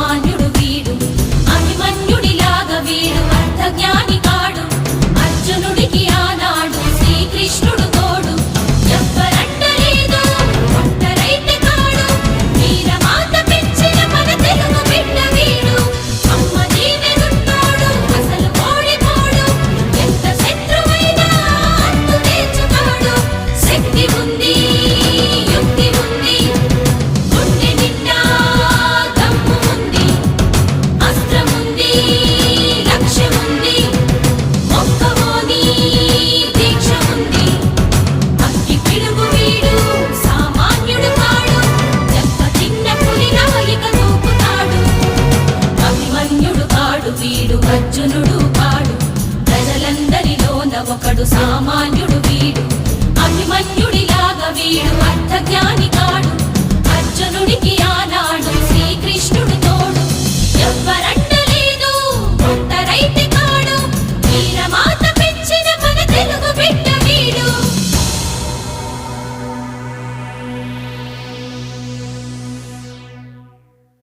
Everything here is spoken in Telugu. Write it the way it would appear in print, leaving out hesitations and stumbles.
సామాన్యుడు వీడు అభిమన్యుడిలాగా వీడు అర్థజ్ఞాని కాడు అర్జునుడికి ఆనాడు శ్రీకృష్ణుడు తోడు ఎవ్వరంటలేదు ఒంటరైతే కాడు వీరమాత పెంచిన మన తెలుగు బిడ్డ వీడు అమ్మ దీవెనున్నోడు అసలు ఓడిపోడు ఎంత శత్రువైనా అంతు తేల్చుతాడు శక్తి ఉంది యుక్తి ఉంది గుండె నిండా దమ్ము ఉంది అస్త్రముంది లక్ష్యముంది మొక్కవోని దీక్ష ఉంది అగ్గి పిడుగు వీడు సామాన్యుడు కాడు దెబ్బతిన్న పులిలా ఇక దూకుతాడు అభిమన్యుడు కాడు వీడు అర్జునుడు కాడు ప్రజలందరిలోన ఒకడు సామాన్యుడు వీడు అభిమన్యుడిలాగా వీడు అర్థజ్ఞాని కాడు అర్జునుడికి ఆనా